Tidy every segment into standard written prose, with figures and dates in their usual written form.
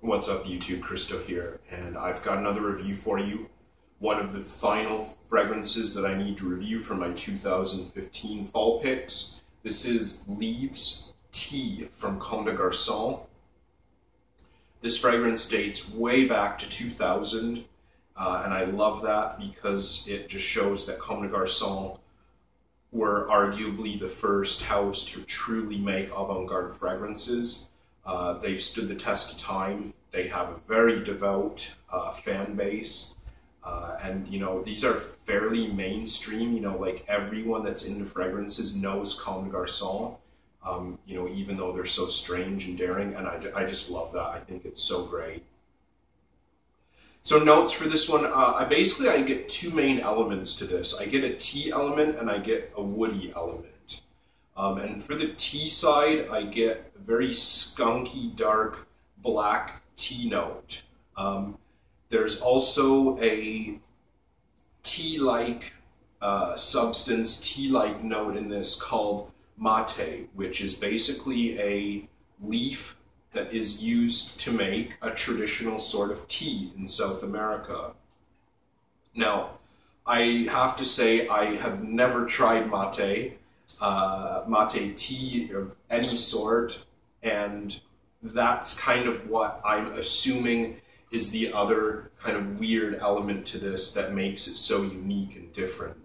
What's up YouTube, Kristo here, and I've got another review for you. One of the final fragrances that I need to review for my 2015 fall picks. This is Leaves Tea from Comme de Garçons. This fragrance dates way back to 2000, and I love that because it just shows that Comme de Garçons were arguably the first house to truly make avant-garde fragrances. They've stood the test of time. They have a very devout fan base. And, you know, these are fairly mainstream. You know, like everyone that's into fragrances knows Comme de Garçons, you know, even though they're so strange and daring. And I just love that. I think it's so great. So notes for this one, I get two main elements to this. I get a tea element and I get a woody element. And for the tea side, I get a very skunky, dark, black tea note. There's also a tea-like substance, tea-like note in this called mate, which is basically a leaf that is used to make a traditional sort of tea in South America. Now, I have to say I have never tried mate tea of any sort, and that's kind of what I'm assuming is the other kind of weird element to this that makes it so unique and different.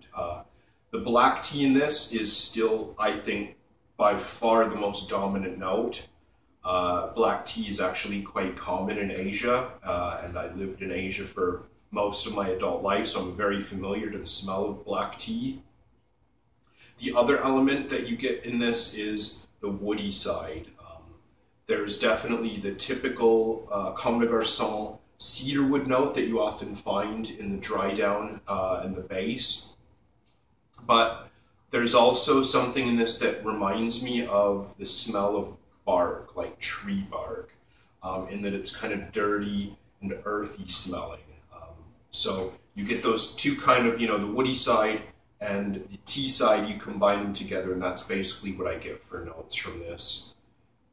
The black tea in this is still, I think, by far the most dominant note. Black tea is actually quite common in Asia, and I lived in Asia for most of my adult life, so I'm very familiar to the smell of black tea. The other element that you get in this is the woody side. There's definitely the typical Comme de Garçons cedarwood note that you often find in the dry down and the base. But there's also something in this that reminds me of the smell of bark, like tree bark, in that it's kind of dirty and earthy smelling. So you get those two kind of, you know, the woody side and the tea side, you combine them together, and that's basically what I get for notes from this.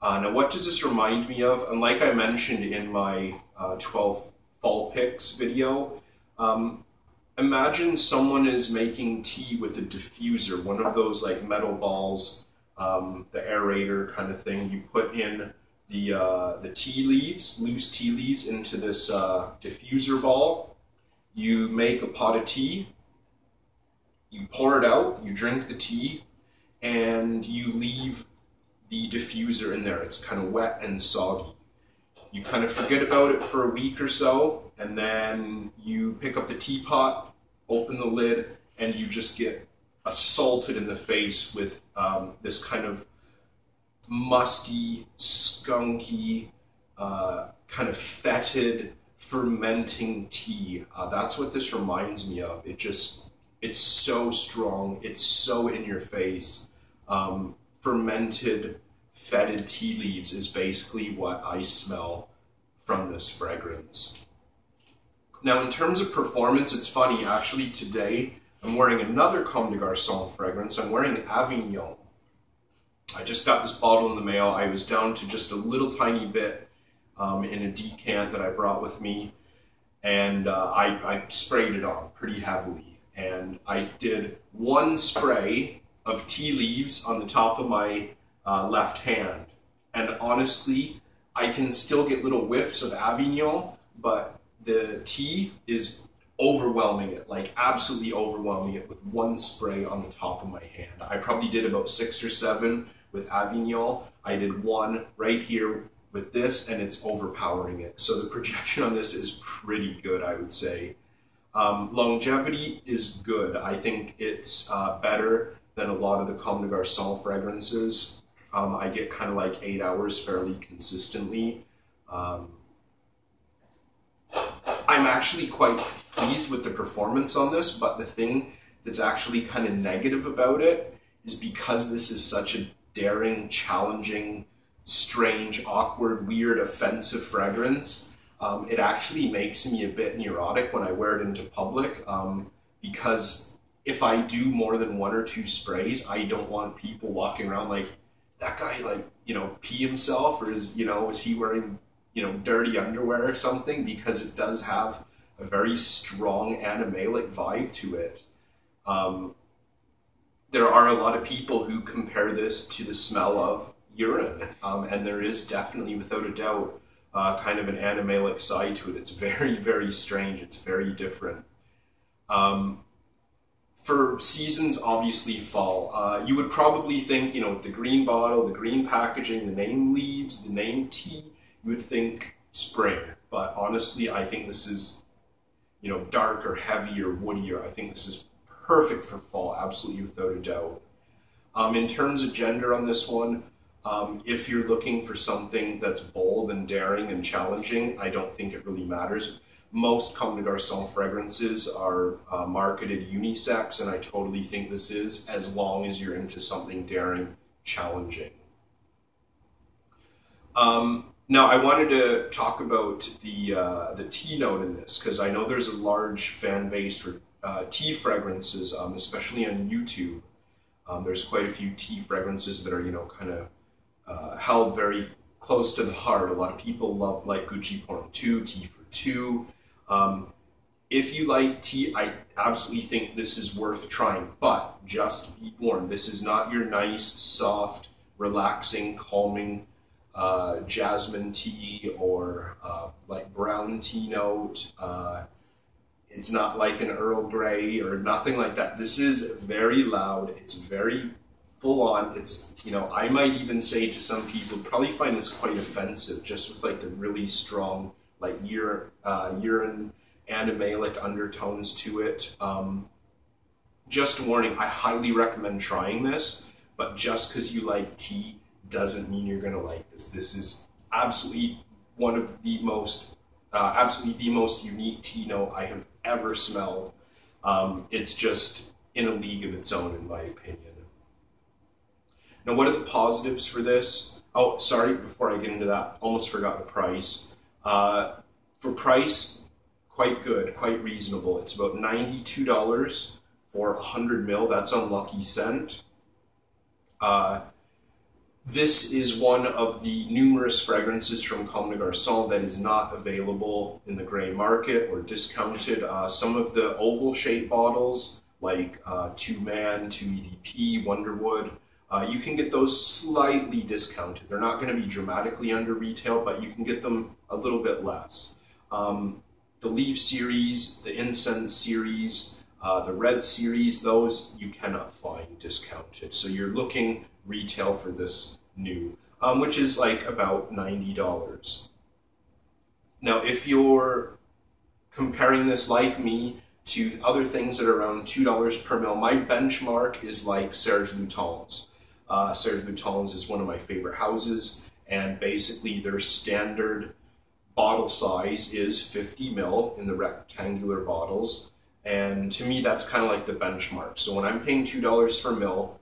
Now, what does this remind me of? And like I mentioned in my 12 fall picks video, imagine someone is making tea with a diffuser, one of those like metal balls, the aerator kind of thing. You put in the tea leaves, loose tea leaves, into this diffuser ball. You make a pot of tea. You pour it out, you drink the tea, and you leave the diffuser in there. It's kind of wet and soggy. You kind of forget about it for a week or so, and then you pick up the teapot, open the lid, and you just get assaulted in the face with this kind of musty, skunky, kind of fetid, fermenting tea. That's what this reminds me of. It's so strong, it's so in your face. Fermented, fetid tea leaves is basically what I smell from this fragrance. Now, in terms of performance, it's funny, actually today I'm wearing another Comme de Garçons fragrance. I'm wearing Avignon. I just got this bottle in the mail. I was down to just a little tiny bit in a decant that I brought with me, and I sprayed it on pretty heavily. And I did one spray of tea leaves on the top of my left hand. And honestly, I can still get little whiffs of Avignon, but the tea is overwhelming it, like absolutely overwhelming it with one spray on the top of my hand. I probably did about 6 or 7 with Avignon. I did one right here with this, and it's overpowering it. So the projection on this is pretty good, I would say. Longevity is good. I think it's better than a lot of the Comme de Garçons fragrances. I get kind of like 8 hours fairly consistently. I'm actually quite pleased with the performance on this, but the thing that's actually kind of negative about it is because this is such a daring, challenging, strange, awkward, weird, offensive fragrance. It actually makes me a bit neurotic when I wear it into public, because if I do more than 1 or 2 sprays, I don't want people walking around like, that guy, like, you know, pee himself, or is he wearing dirty underwear or something, because it does have a very strong animalic vibe to it. There are a lot of people who compare this to the smell of urine, and there is definitely, without a doubt, kind of an animalic side to it. It's very, very strange. It's very different. For seasons, obviously fall. You would probably think, the green bottle, the green packaging, the name leaves, the name tea, you would think spring. But honestly, I think this is, darker, heavier, woodier. I think this is perfect for fall, absolutely, without a doubt. In terms of gender on this one, if you're looking for something that's bold and daring and challenging, I don't think it really matters. Most Comme des Garçons fragrances are marketed unisex, and I totally think this is, as long as you're into something daring, challenging. Now, I wanted to talk about the tea note in this, because I know there's a large fan base for tea fragrances, especially on YouTube. There's quite a few tea fragrances that are, kind of held very close to the heart. A lot of people like Gucci Point 2, Tea for Two. If you like tea, I absolutely think this is worth trying, but just be warned, this is not your nice, soft, relaxing, calming jasmine tea or like brown tea note. It's not like an Earl Grey or nothing like that. This is very loud. It's very full on. It's, I might even say to some people, probably find this quite offensive, just with like the really strong, like urine animalic undertones to it. Just warning, I highly recommend trying this, but just because you like tea doesn't mean you're gonna like this. This is absolutely one of the most, absolutely the most unique tea note I have ever smelled. It's just in a league of its own, in my opinion. Now, what are the positives for this? Oh, sorry, before I get into that, almost forgot the price. For price, quite good, quite reasonable. It's about $92 for 100 ml. That's on Lucky Scent. This is one of the numerous fragrances from Comme des Garçons that is not available in the gray market or discounted. Some of the oval shaped bottles, like 2Man, 2EDP, Wonderwood, you can get those slightly discounted. They're not going to be dramatically under retail, but you can get them a little bit less. The Leaf series, the Incense series, the Red series, those you cannot find discounted. So you're looking retail for this new, which is like about $90. Now, if you're comparing this, like me, to other things that are around $2 per ml, my benchmark is like Serge Lutens. Serge Lutens is one of my favorite houses, and basically their standard bottle size is 50 ml in the rectangular bottles, and to me that's kind of like the benchmark. So when I'm paying $2 per ml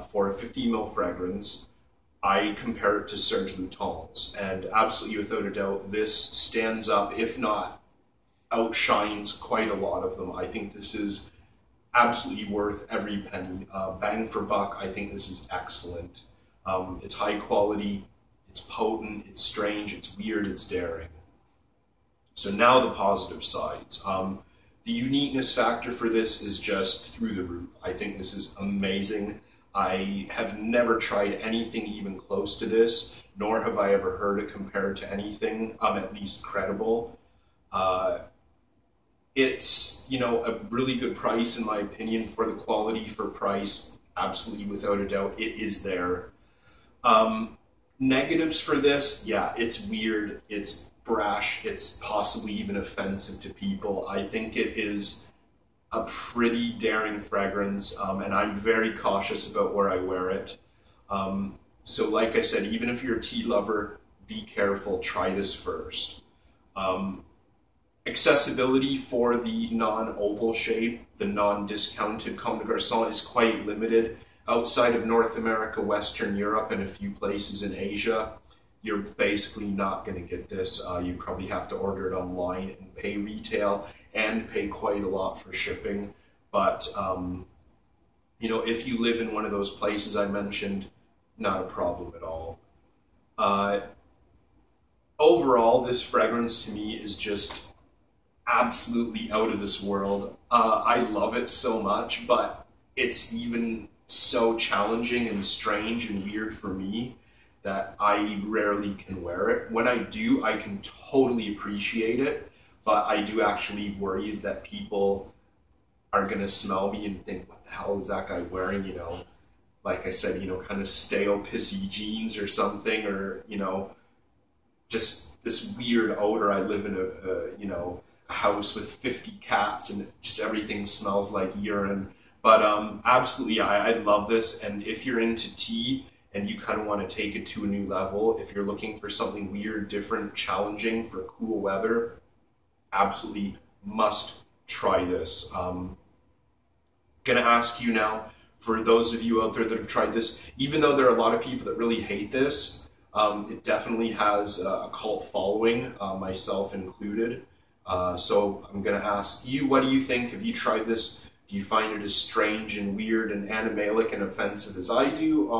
for a 50 ml fragrance, I compare it to Serge Lutens, and absolutely without a doubt this stands up, if not outshines, quite a lot of them. I think this is absolutely worth every penny. Bang for buck, I think this is excellent. It's high quality, it's potent, it's strange, it's weird, it's daring. So now the positive sides. The uniqueness factor for this is just through the roof. I think this is amazing. I have never tried anything even close to this, nor have I ever heard it compared to anything, at least credible. It's, a really good price in my opinion for the quality, for price, absolutely without a doubt, it is there. Negatives for this, yeah, it's weird, it's brash, it's possibly even offensive to people. I think it is a pretty daring fragrance, and I'm very cautious about where I wear it. So like I said, even if you're a tea lover, be careful, try this first. Accessibility for the non-oval shape, the non-discounted Comme des Garçons, is quite limited. Outside of North America, Western Europe, and a few places in Asia, you're basically not going to get this. You probably have to order it online and pay retail and pay quite a lot for shipping. But, if you live in one of those places I mentioned, not a problem at all. overall, this fragrance to me is just absolutely out of this world. I love it so much, but it's even so challenging and strange and weird for me that I rarely can wear it. When I do, I can totally appreciate it, but I do actually worry that people are gonna smell me and think, what the hell is that guy wearing, you know? Like I said, you know, kind of stale, pissy jeans or something, or, you know, just this weird odor. I live in you know, a house with 50 cats and just everything smells like urine. But absolutely, I love this. And if you're into tea and you kind of want to take it to a new level, if you're looking for something weird, different, challenging for cool weather, absolutely must try this. Gonna ask you now, for those of you out there that have tried this, even though there are a lot of people that really hate this, it definitely has a cult following, myself included. So I'm gonna ask you, what do you think? Have you tried this? Do you find it as strange and weird and animalic and offensive as I do?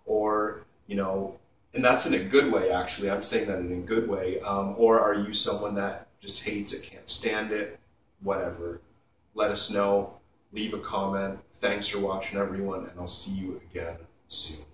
Or, you know, and that's in a good way, actually. I'm saying that in a good way. Or are you someone that just hates it, can't stand it, whatever? Let us know. Leave a comment. Thanks for watching, everyone, and I'll see you again soon.